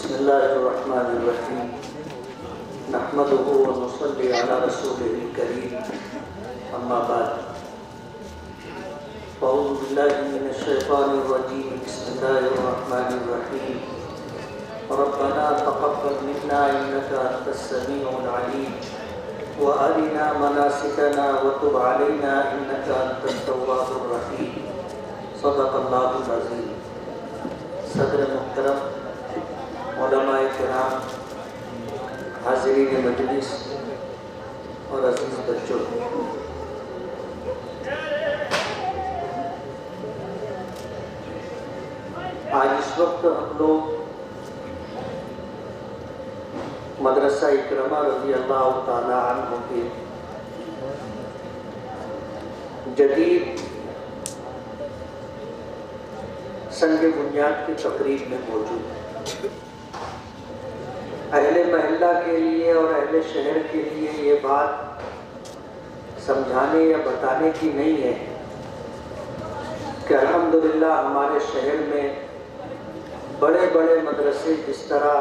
بسم الله الرحمن الرحيم نحمده ونصلي على رسوله الكريم أما بعد أعوذ بالله من الشيطان الرجيم بسم الله الرحمن الرحيم ربنا تقبل منا إنك أنت السميع العليم وأرنا مناسكنا وتب علينا إنك أنت التواب الرحيم صدق الله العظيم. صدر محترم، علماء کرام، حاضرین مجلس اور عزیز بچوں، آج اس وقت ہم لوگ مدرسہ اکرمہ رضی اللہ تعالی عنہ کے جدید سنگ بنیاد کی تقریب میں موجود ہیں. اہل محلہ کے لیے اور اہل شہر کے لیے یہ بات سمجھانے یا بتانے کی نہیں ہے کہ الحمدللہ ہمارے شہر میں بڑے بڑے مدرسے جس طرح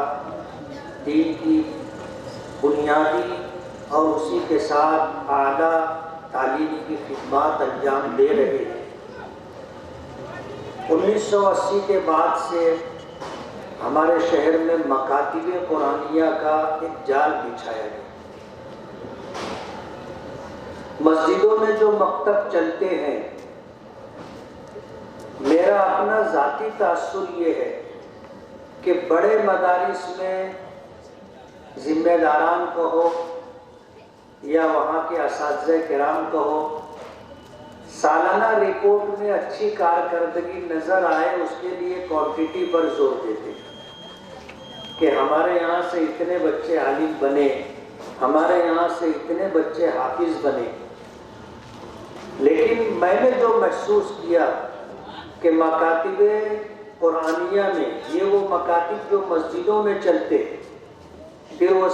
دین کی بنیادی اور اسی کے ساتھ اعلیٰ تعلیم کی خدمات انجام دے رہے ہیں. 1980 کے بعد سے ہمارے شہر میں مکاتب قرآنیہ کا ایک جال بچھایا گیا. مسجدوں میں جو مکتب چلتے ہیں، میرا اپنا ذاتی تاثر یہ ہے کہ بڑے مدارس میں ذمہ داران کہو یا وہاں کے اساتذہ کرام کہو، سالانہ رپورٹ میں اچھی کارکردگی نظر آئے اس کے لیے کوانٹٹی پر زور دیتے کہ ہمارے یہاں سے اتنے بچے عالم بنے، ہمارے یہاں سے اتنے بچے حافظ بنے. لیکن میں نے جو محسوس کیا کہ مکاتب قرآنیہ میں یہ وہ مکاتب جو مسجدوں میں چلتے، پھر وہ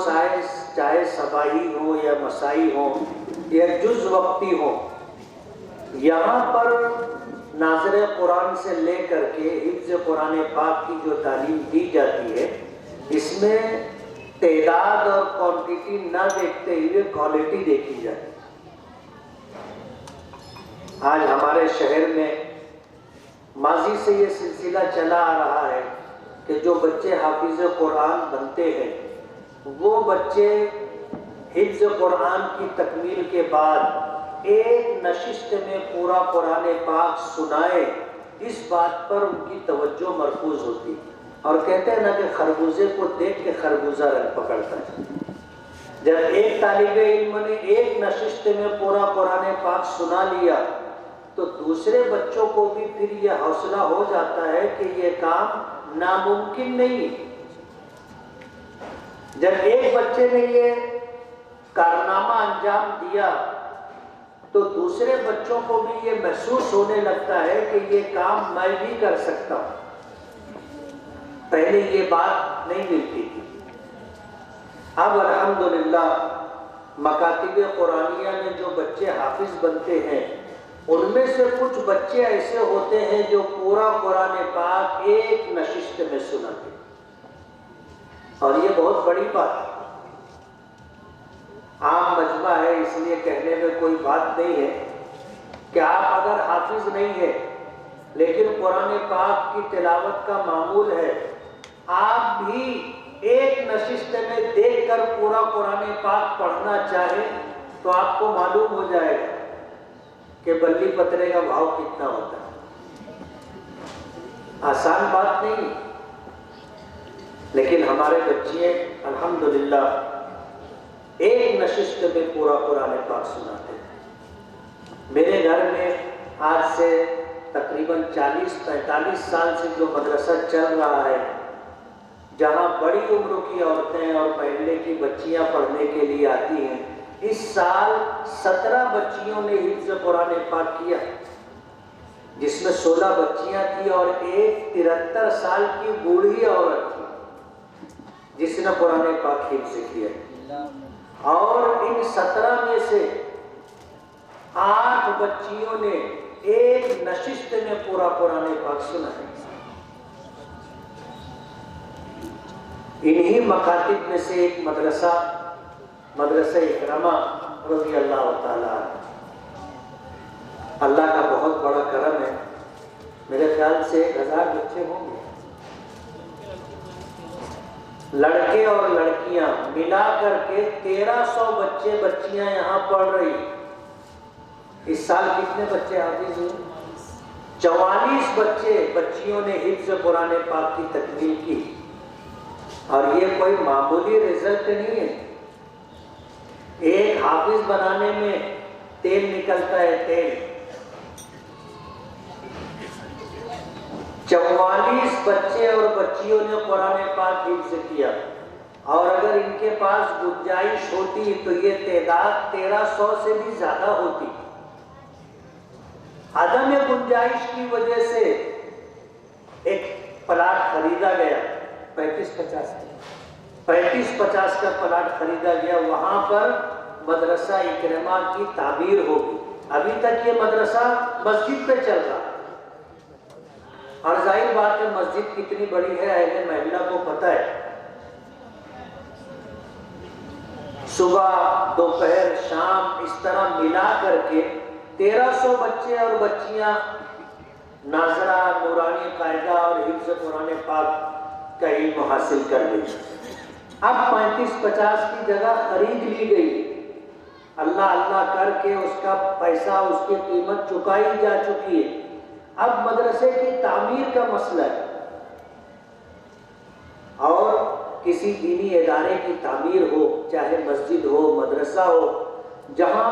چاہے صباحی ہو یا مسائی ہو یا جز وقتی ہو، یہاں پر ناظر قرآن سے لے کر کے حفظ قرآن پاک کی جو تعلیم دی جاتی ہے، اس میں تعداد اور کوانٹٹی نہ دیکھتے ہوئے کوالٹی دیکھی جاتی ہے. آج ہمارے شہر میں ماضی سے یہ سلسلہ چلا آ رہا ہے کہ جو بچے حافظ قرآن بنتے ہیں وہ بچے حفظ قرآن کی تکمیل کے بعد ایک نشست میں پورا قرآن پاک سنائے، اس بات پر ان کی توجہ مرکوز ہوتی. اور کہتے ہیں نا کہ خربوزے کو دیکھ کے خربوزہ رنگ پکڑتا ہے. جب ایک طالب علم نے ایک نشست میں پورا قرآن پاک سنا لیا تو دوسرے بچوں کو بھی پھر یہ حوصلہ ہو جاتا ہے کہ یہ کام ناممکن نہیں. جب ایک بچے نے یہ کارنامہ انجام دیا تو دوسرے بچوں کو بھی یہ محسوس ہونے لگتا ہے کہ یہ کام میں بھی کر سکتا ہوں. پہلے یہ بات نہیں ملتی تھی. اب الحمدللہ مکاتب قرآنیہ میں جو بچے حافظ بنتے ہیں ان میں سے کچھ بچے ایسے ہوتے ہیں جو پورا قرآن پاک ایک نشست میں سناتے ہیں. اور یہ بہت بڑی بات ہے. عام مجمع ہے اس لیے کہنے میں کوئی بات نہیں ہے کہ آپ اگر حافظ نہیں ہے لیکن قرآن پاک کی تلاوت کا معمول ہے، آپ بھی ایک نشست میں دیکھ کر پورا قرآن پاک پڑھنا چاہیں تو آپ کو معلوم ہو جائے گا کہ بلی پترے کا بھاؤ کتنا ہوتا ہے. آسان بات نہیں. لیکن ہمارے بچے الحمدللہ ایک نشست میں پورا قرآن پاک سناتے ہیں. میرے گھر میں آج سے تقریباً 40-45 سال سے جو مدرسہ چل رہا ہے، جہاں بڑی عمر کی عورتیں اور محلے کی بچیاں پڑھنے کے لیے آتی ہیں، اس سال 17 بچیوں نے حفظ قرآن پاک کیا، جس میں 16 بچیاں تھیں اور ایک 73 سال کی بوڑھی عورت تھی جس نے قرآن پاک حفظ کیا. اور ان 17 میں سے 8 بچیوں نے ایک نشست میں پورا قرآن پاک سنا ہے. انہی مکاتب میں سے ایک مدرسہ اکرمہ رضی اللہ تعالیٰ عنہ۔ اللہ کا بہت بڑا کرم ہے، میرے خیال سے 1000 بچے ہوں گے، لڑکے اور لڑکیاں ملا کر کے 1300 بچے بچیاں یہاں پڑھ رہی۔ اس سال کتنے بچے حافظ ہوئے؟ 44 بچے بچیوں نے حفظ قرآن پاک کی تکمیل کی، اور یہ کوئی معمولی رزلٹ نہیں ہے۔ ایک حافظ بنانے میں تیل نکلتا ہے، تیل۔ 44 بچے اور بچیوں نے قرآن پاک حفظ کیا، اور اگر ان کے پاس گنجائش ہوتی تو یہ تعداد 1300 سے بھی زیادہ ہوتی۔ عدم گنجائش کی وجہ سے ایک پلاٹ خریدا گیا، 35-50 کا پلاٹ خریدا گیا، وہاں پر مدرسہ اکرمہ کی تعمیر ہوگی۔ ابھی تک یہ مدرسہ مسجد پہ چل رہا ہے، اور ظاہر بات ہے مسجد کتنی بڑی ہے اہل محلہ کو پتہ ہے۔ صبح دوپہر شام اس طرح ملا کر کے 1300 بچے اور بچیاں ناظرہ، نورانی قاعدہ اور حفظ قرآن پاک کا علم حاصل کر گئی۔ اب 35-50 کی جگہ خرید لی گئی، اللہ اللہ کر کے اس کا پیسہ، اس کی قیمت چکائی جا چکی ہے۔ اب مدرسے کی تعمیر کا مسئلہ ہے، اور کسی دینی ادارے کی تعمیر ہو، چاہے مسجد ہو، مدرسہ ہو، جہاں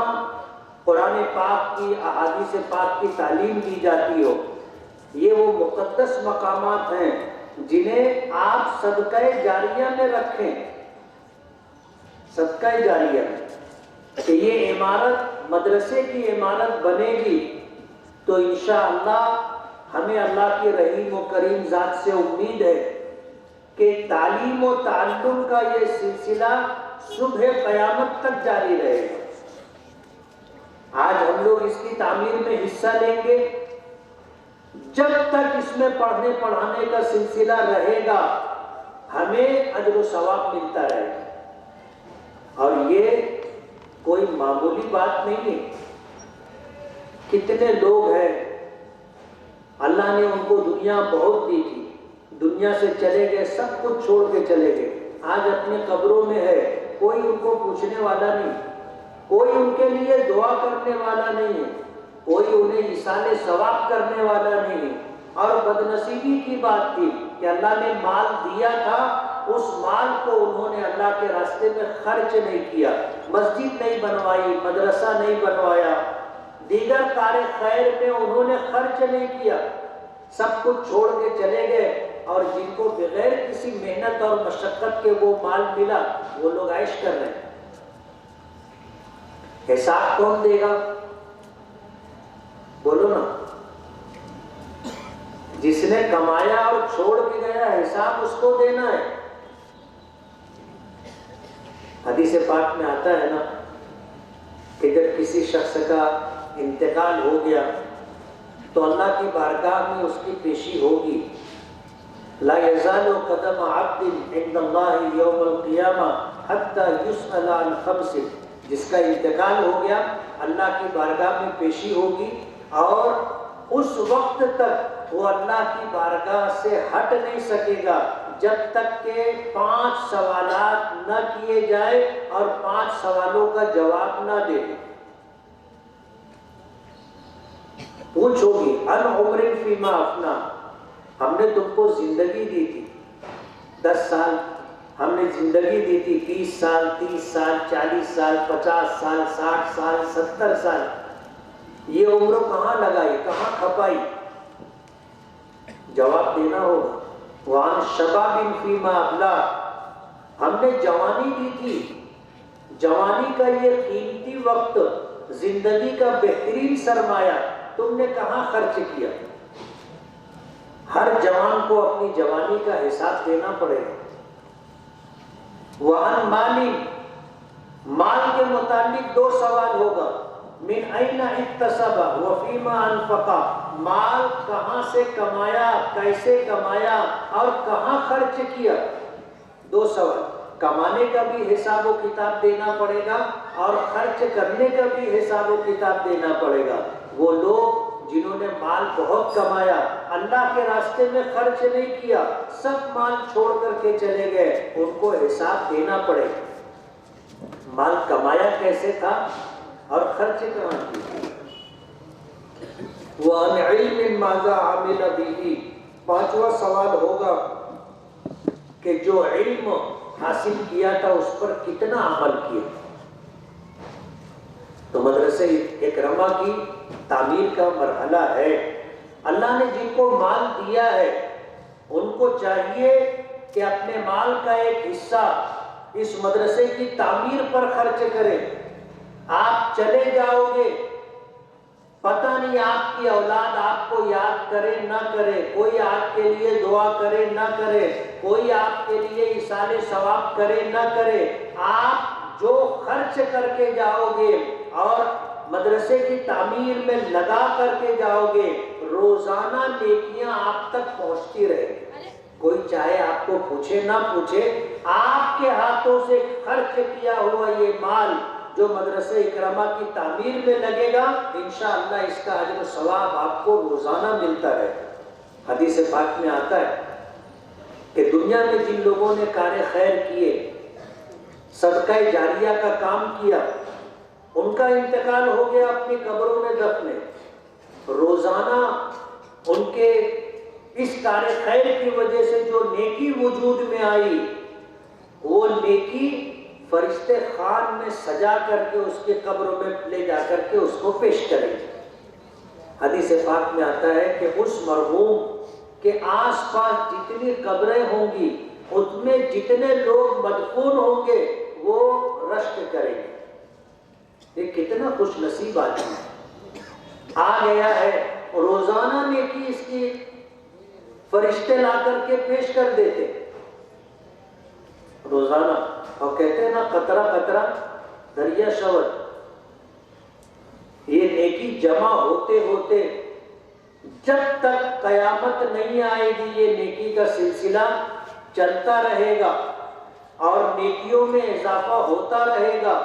قرآن پاک کی، احادیث پاک کی تعلیم دی جاتی ہو، یہ وہ مقدس مقامات ہیں جنہیں آپ صدقہ جاریہ میں رکھیں، صدقہ جاریہ کہ یہ عمارت مدرسے کی عمارت بنے گی تو انشاءاللہ ہمیں اللہ کی رحیم و کریم ذات سے امید ہے کہ تعلیم و تعلم کا یہ سلسلہ صبح قیامت تک جاری رہے گا۔ آج ہم لوگ اس کی تعمیر میں حصہ لیں گے، جب تک اس میں پڑھنے پڑھانے کا سلسلہ رہے گا ہمیں اجر و ثواب ملتا رہے گا، اور یہ کوئی معمولی بات نہیں ہے۔ کتنے لوگ ہیں اللہ نے ان کو دنیا بہت دی تھی، دنیا سے چلے گئے، سب کچھ چھوڑ کے چلے گئے، آج اپنے قبروں میں ہے، کوئی ان کو پوچھنے والا نہیں، کوئی ان کے لیے دعا کرنے والا نہیں ہے، کوئی انہیں ایصال ثواب کرنے والا نہیں ہے۔ اور بدنصیبی کی بات تھی کہ اللہ نے مال دیا تھا، اس مال کو انہوں نے اللہ کے راستے میں خرچ نہیں کیا، مسجد نہیں بنوائی، مدرسہ نہیں بنوایا، دیگر کار خیر میں انہوں نے خرچ نہیں کیا، سب کچھ چھوڑ کے چلے گئے، اور جن کو بغیر کسی محنت اور مشقت کے وہ مال ملا وہ لوگ عیش کر رہے ہیں۔ حساب کون دے گا؟ بولو نا، جس نے کمایا اور چھوڑ کے گیا حساب اس کو دینا ہے۔ حدیث پاک میں آتا ہے نا کہ جب کسی شخص کا انتقال ہو گیا تو اللہ کی بارگاہ میں اس کی پیشی ہوگی، لا يزال قدم عبد عند اللہ یوم القیامہ حتی یسأل عن خمس، جس کا انتقال ہو گیا اللہ کی بارگاہ میں پیشی ہوگی، اور اس وقت تک وہ اللہ کی بارگاہ سے ہٹ نہیں سکے گا جب تک کہ 5 سوالات نہ کیے جائے اور 5 سوالوں کا جواب نہ دے۔ پوچھو گی ان عمر فیما افنا، ہم نے تم کو زندگی دی تھی 10 سال، ہم نے زندگی دی تھی 20 سال، 30 سال، 40 سال، 50 سال، 60 سال، 70 سال، یہ عمر کہاں لگائی، کہاں کھپائی؟ جواب دینا ہوگا۔ وَعَنْ شَبَابٍ فِيمَا أَبْلَىٰ، ہم نے جوانی دی تھی، جوانی کا یہ قیمتی وقت، زندگی کا بہترین سرمایہ تم نے کہاں خرچ کیا؟ ہر جوان کو اپنی جوانی کا حساب دینا پڑے گا۔ وَعَنْ مَالٍ، مال کے متعلق 2 سوال ہوگا، من أين اکتسب وفیما انفق، مال کہاں سے کمایا، کیسے کمایا اور کہاں خرچ کیا۔ دو سوال، کمانے کا بھی حساب و کتاب دینا پڑے گا اور خرچ کرنے کا بھی حساب و کتاب دینا پڑے گا۔ وہ لوگ جنہوں نے مال بہت کمایا، اللہ کے راستے میں خرچ نہیں کیا، سب مال چھوڑ کر کے چلے گئے، ان کو حساب دینا پڑے گا۔ مال کمایا کیسے تھا اور خرچ کہاں کیا؟ وَعَنْ عِلْمٍ مَاذَا عَمِلَ بِهِ، پانچواں سوال ہوگا کہ جو علم حاصل کیا تھا اس پر کتنا عمل کیا۔ تو مدرسہ اکرمہ کی تعمیر کا مرحلہ ہے۔ اللہ نے جن کو مال دیا ہے ان کو چاہیے کہ اپنے مال کا ایک حصہ اس مدرسے کی تعمیر پر خرچ کریں۔ آپ چلے جاؤ گے، پتہ نہیں آپ کی اولاد آپ کو یاد کرے نہ کرے، کوئی آپ کے لیے دعا کرے نہ کرے، کوئی آپ کے لیے ایصال ثواب کرے نہ کرے، آپ جو خرچ کر کے جاؤ گے اور مدرسے کی تعمیر میں لگا کر کے جاؤ گے، روزانہ نیکیاں آپ تک پہنچتی رہے گی۔ کوئی چاہے آپ کو پوچھے نہ پوچھے، آپ کے ہاتھوں سے خرچ کیا ہوا یہ مال جو مدرسہ اکرمہ کی تعمیر میں لگے گا، انشاءاللہ اس کا اجر و ثواب آپ کو روزانہ ملتا رہے۔ حدیث پاک میں آتا ہے کہ دنیا میں جن لوگوں نے کار خیر کیے، صدقہ جاریہ کا کام کیا، ان کا انتقال ہو گیا، اپنی قبروں میں دفن ہے، روزانہ ان کے اس کار خیر کی وجہ سے جو نیکی وجود میں آئی، وہ نیکی فرشتے خوان میں سجا کر کے اس کے قبر میں لے جا کر کے اس کو پیش کریں گے۔ حدیث پاک میں آتا ہے کہ اس مرحوم کے آس پاس جتنی قبریں ہوں گی، اس میں جتنے لوگ مدفون ہوں گے وہ رشک کریں گے۔ یہ کتنا خوش نصیب آدمی ہے، آ گیا ہے روزانہ نیکی اس کی فرشتے لا کر کے پیش کر دیتے روزانہ، اور کہتے ہیں نا قطرہ قطرہ دریا شود، یہ نیکی جمع ہوتے ہوتے جب تک قیامت نہیں آئے گی یہ نیکی کا سلسلہ چلتا رہے گا اور نیکیوں میں اضافہ ہوتا رہے گا،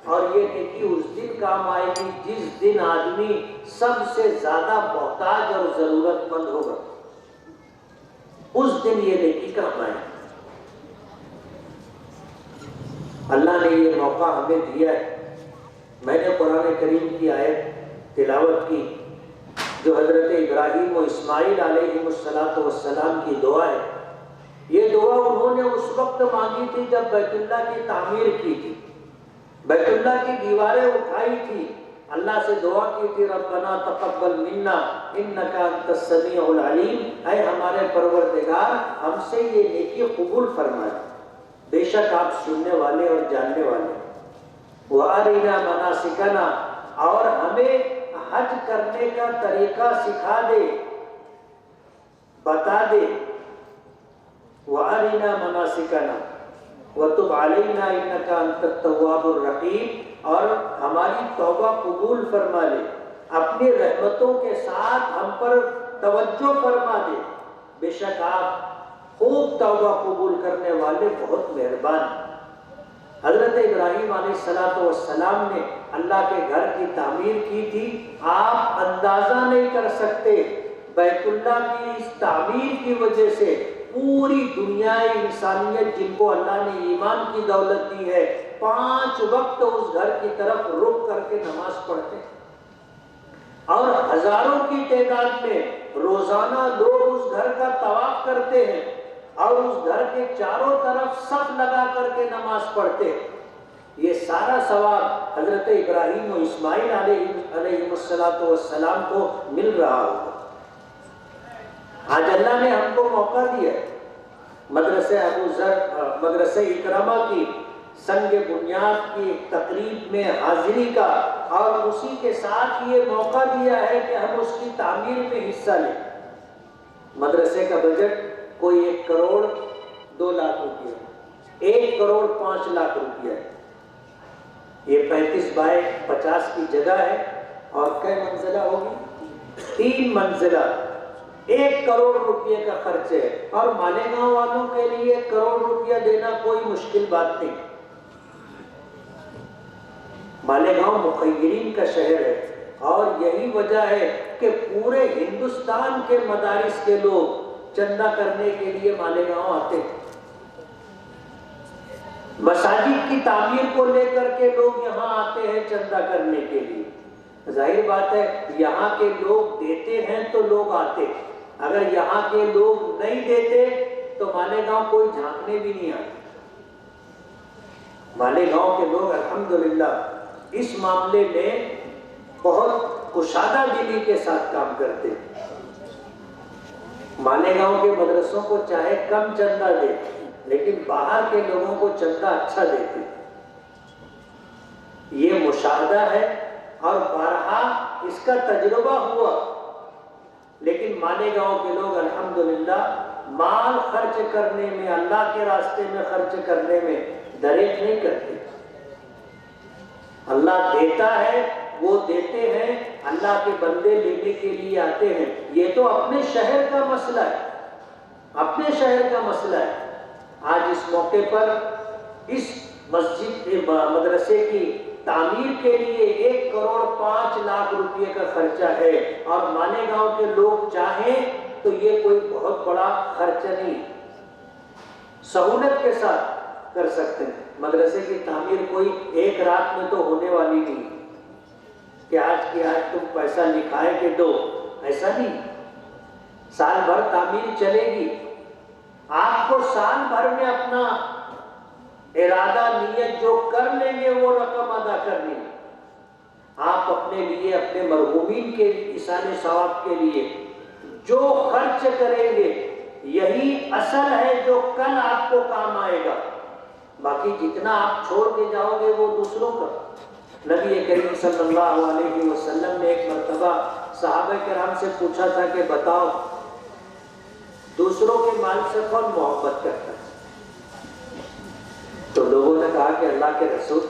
اور یہ نیکی اس دن کام آئے گی جس دن آدمی سب سے زیادہ محتاج اور ضرورت مند ہوگا، اس دن یہ نیکی کام آئے گی۔ اللہ نے یہ موقع ہمیں دیا ہے۔ میں نے قرآن کریم کی آیت تلاوت کی جو حضرت ابراہیم و اسماعیل علیہ السلام کی دعا ہے۔ یہ دعا انہوں نے اس وقت مانگی تھی جب بیت اللہ کی تعمیر کی تھی، بیت اللہ کی دیواریں اٹھائی تھی، اللہ سے دعا کی تھی ربنا تقبل منا انک انت السمیع العلیم، اے ہمارے پروردگار ہم سے یہ نیکی قبول فرمائے، بے شک آپ سننے والے اور جاننے والے۔ وَأَرِنَا مَنَاسِكَنَا، اور ہمیں حج کرنے کا طریقہ سکھا دے، بتا دے۔ وَأَرِنَا مَنَاسِكَنَا وَتُبْ عَلَيْنَا إِنَّكَ أَنْتَ التَّوَّابُ الرَّحِيمُ، اور ہماری توبہ قبول فرما لے، اپنی رحمتوں کے ساتھ ہم پر توجہ فرما دے، بے شک آپ خوب توبہ قبول کرنے والے بہت مہربان۔ حضرت ابراہیم علیہ السلام نے اللہ کے گھر کی تعمیر کی تھی، آپ اندازہ نہیں کر سکتے، بیت اللہ کی اس تعمیر کی وجہ سے پوری دنیا انسانیت جن کو اللہ نے ایمان کی دولت دی ہے، 5 وقت اس گھر کی طرف رک کر کے نماز پڑھتے ہیں، اور ہزاروں کی تعداد میں روزانہ لوگ اس گھر کا طواف کرتے ہیں اور اس گھر کے چاروں طرف صف لگا کر کے نماز پڑھتے۔ یہ سارا ثواب حضرت ابراہیم و اسماعیل علیہ السلام کو مل رہا ہوگا۔ آج اللہ نے ہم کو موقع دیا مدرسہ اکرمہ کی سنگ بنیاد کی تقریب میں حاضری کا، اور اسی کے ساتھ یہ موقع دیا ہے کہ ہم اس کی تعمیر میں حصہ لیں۔ مدرسے کا بجٹ کوئی 1 کروڑ 2 لاکھ روپیہ، 1 کروڑ 5 لاکھ روپیہ ہے۔ یہ 35 بائی 50 کی جگہ ہے، اور کئی منزلہ ہوگی؟ 3 منزلہ، 1 کروڑ روپے کا خرچ ہے، اور مالیگاؤں والوں کے لیے 1 کروڑ روپیہ دینا کوئی مشکل بات نہیں۔ مالیگاؤں مخیرین کا شہر ہے، اور یہی وجہ ہے کہ پورے ہندوستان کے مدارس کے لوگ چندہ کرنے کے لیے مالیگاؤں آتے ہیں۔ مساجد کی تعمیر کو لے کر کے لوگ یہاں آتے ہیں چندہ کرنے کے لیے۔ ظاہر بات ہے یہاں کے لوگ دیتے ہیں تو لوگ آتے، اگر یہاں کے لوگ نہیں دیتے تو مالیگاؤں کوئی جھانکنے بھی نہیں آتے۔ مالیگاؤں کے لوگ الحمدللہ اس معاملے میں بہت کشادہ دلی کے ساتھ کام کرتے ہیں۔ مالیگاؤں کے مدرسوں کو چاہے کم چندہ دے، لیکن باہر کے لوگوں کو چندہ اچھا دیتے۔ یہ مشاہدہ ہے اور بارہا اس کا تجربہ ہوا، لیکن مالیگاؤں کے لوگ الحمدللہ مال خرچ کرنے میں، اللہ کے راستے میں خرچ کرنے میں دریغ نہیں کرتے۔ اللہ دیتا ہے، وہ دیتے ہیں، اللہ کے بندے لینے کے لیے آتے ہیں۔ یہ تو اپنے شہر کا مسئلہ ہے، اپنے شہر کا مسئلہ ہے۔ آج اس موقع پر اس مسجد مدرسے کی تعمیر کے لیے 1 کروڑ 5 لاکھ روپے کا خرچہ ہے، اور مالیگاؤں کے لوگ چاہیں تو یہ کوئی بہت بڑا خرچہ نہیں، سہولت کے ساتھ کر سکتے ہیں۔ مدرسے کی تعمیر کوئی ایک رات میں تو ہونے والی نہیں کہ آج کی آج تم پیسہ لکھائے کہ دو، ایسا نہیں۔ سال بھر تعمیر چلے گی، آپ کو سال بھر میں اپنا ارادہ نیت جو کر لیں گے وہ رقم ادا کرنی ہے۔ آپ اپنے لیے، اپنے مرحومین کے ایصال ثواب کے لیے جو خرچ کریں گے یہی اصل ہے جو کل آپ کو کام آئے گا۔ باقی جتنا آپ چھوڑ کے جاؤ گے وہ دوسروں کا۔ نبی کریم صلی اللہ علیہ وسلم نے ایک مرتبہ صحابہ کرام سے پوچھا تھا کہ بتاؤ دوسروں کے مال سے کون محبت کرتا ہے؟ تو لوگوں نے کہا کہ اللہ کے رسول،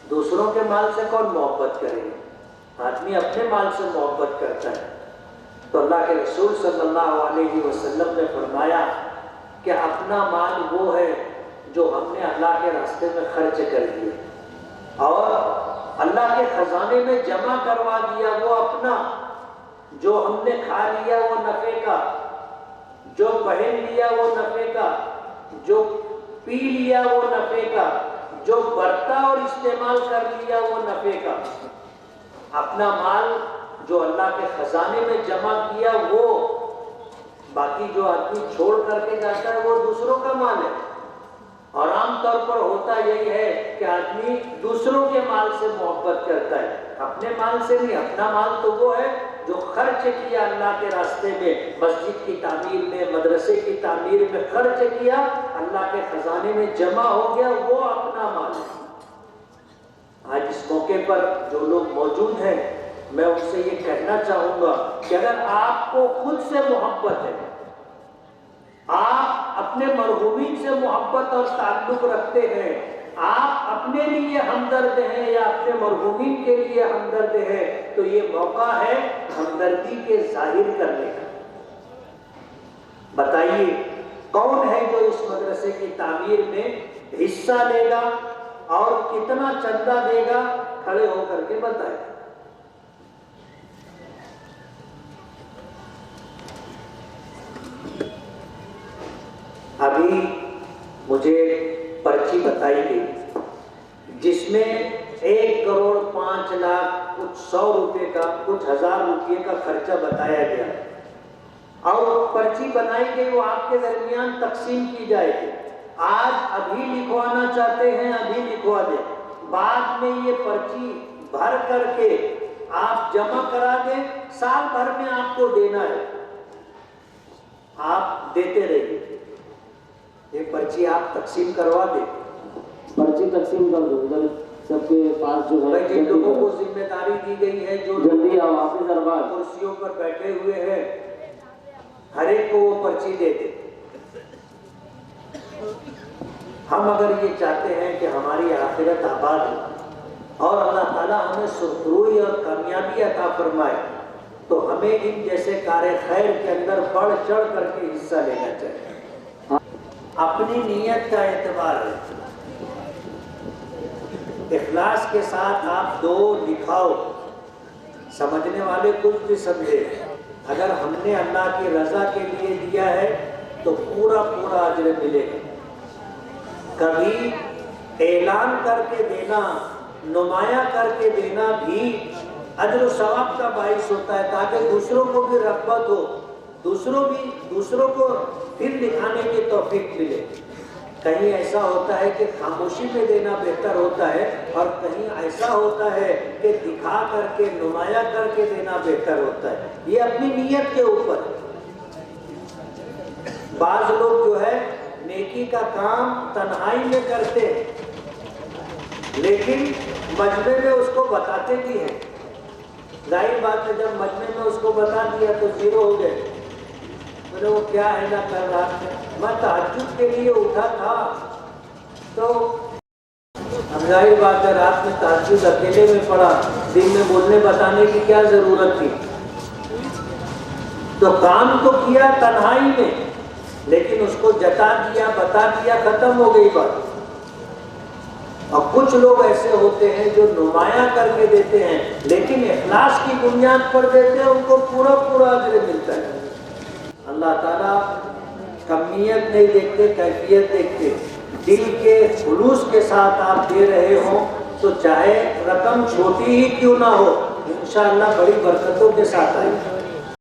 دوسروں کے مال سے کون محبت کرے گا؟ آدمی اپنے مال سے محبت کرتا ہے۔ تو اللہ کے رسول صلی اللہ علیہ وسلم نے فرمایا کہ اپنا مال وہ ہے جو ہم نے اللہ کے راستے میں خرچ کر دیا اور اللہ کے خزانے میں جمع کروا دیا، وہ اپنا۔ جو ہم نے کھا لیا وہ نفع کا، جو پہن لیا وہ نفع کا، جو پی لیا وہ نفع کا، جو برتا اور استعمال کر لیا وہ نفع کا۔ اپنا مال جو اللہ کے خزانے میں جمع کیا وہ، باقی جو آدمی چھوڑ کر کے جاتا ہے وہ دوسروں کا مال ہے۔ اور عام طور پر ہوتا یہی ہے کہ آدمی دوسروں کے مال سے محبت کرتا ہے، اپنے مال سے نہیں۔ اپنا مال تو وہ ہے جو خرچ کیا اللہ کے راستے میں، مسجد کی تعمیر میں، مدرسے کی تعمیر میں خرچ کیا، اللہ کے خزانے میں جمع ہو گیا، وہ اپنا مال ہے۔ آج اس موقع پر جو لوگ موجود ہیں میں ان سے یہ کہنا چاہوں گا کہ اگر آپ کو خود سے محبت ہے، آپ اپنے مرحومین سے محبت اور تعلق رکھتے ہیں، آپ اپنے لیے ہمدرد ہیں یا اپنے مرحومین کے لیے ہمدرد ہیں، تو یہ موقع ہے ہمدردی کے ظاہر کرنے کا۔ بتائیے کون ہے جو اس مدرسے کی تعمیر میں حصہ لے گا اور کتنا چندہ دے گا؟ کھڑے ہو کر کے بتائیں۔ ابھی مجھے پرچی بتائی گئی جس میں 1 کروڑ 5 لاکھ کچھ 100 روپے کا، کچھ 1000 روپے کا خرچہ بتایا گیا، اور پرچی بنائی گئی، وہ آپ کے درمیان تقسیم کی جائے گی۔ آج ابھی لکھوانا چاہتے ہیں ابھی لکھوا دیں، بعد میں یہ پرچی بھر کر کے آپ جمع کرا دیں، سال بھر میں آپ کو دینا ہے، آپ دیتے رہیے۔ یہ پرچی آپ تقسیم کروا دیں، پرچی تقسیم کر دو ادھر سب کے پاس جو ہے۔ جن لوگوں کو ذمہ داری دی گئی ہے، جو جلدی آؤ آپ دربار کرسیوں پر بیٹھے ہوئے ہیں، ہر ایک کو وہ پرچی دے دیں۔ ہم اگر یہ چاہتے ہیں کہ ہماری آخرت آباد ہو اور اللہ تعالیٰ ہمیں سرخروئی اور کامیابی عطا فرمائے، تو ہمیں ان جیسے کار خیر کے اندر بڑھ چڑھ کر کے حصہ لینا چاہیے۔ اپنی نیت کا اعتبار ہے، اخلاص کے ساتھ آپ دو لکھاؤ، سمجھنے والے کچھ بھی سمجھے، اگر ہم نے اللہ کی رضا کے لیے دیا ہے تو پورا پورا اجر ملے گا۔ کبھی اعلان کر کے دینا، نمایاں کر کے دینا بھی اجر و ثواب کا باعث ہوتا ہے، تاکہ دوسروں کو بھی رغبت ہو، دوسروں کو پھر لکھانے کی توفیق ملے۔ کہیں ایسا ہوتا ہے کہ خاموشی میں دینا بہتر ہوتا ہے، اور کہیں ایسا ہوتا ہے کہ دکھا کر کے نمایاں کر کے دینا بہتر ہوتا ہے۔ یہ اپنی نیت کے اوپر ہے۔ بعض لوگ جو ہے نیکی کا کام تنہائی میں کرتے ہیں، لیکن مجمع میں اس کو بتاتے بھی ہیں۔ ظاہر بات ہے جب مجمع میں اس کو بتا دیا تو زیرو ہو گئے۔ بولے وہ کیا ہے نا کل رات میں تہجد کے لیے اٹھا تھا، تو اب ظاہر بات ہے رات میں تہجد اکیلے میں پڑا، دن میں بولنے بتانے کی کیا ضرورت تھی؟ تو کام تو کیا تنہائی میں، لیکن اس کو جتا دیا، بتا دیا، ختم ہو گئی بات۔ اور کچھ لوگ ایسے ہوتے ہیں جو نمایاں کر کے دیتے ہیں، لیکن اخلاص کی بنیاد پر دیتے ہیں، ان کو پورا پورا اجر ملتا ہے۔ اللہ تعالیٰ کمیت نہیں دیکھتے، کیفیت دیکھتے۔ دل کے خلوص کے ساتھ آپ دے رہے ہوں تو چاہے رقم چھوٹی ہی کیوں نہ ہو، انشاءاللہ بڑی برکتوں کے ساتھ آئے۔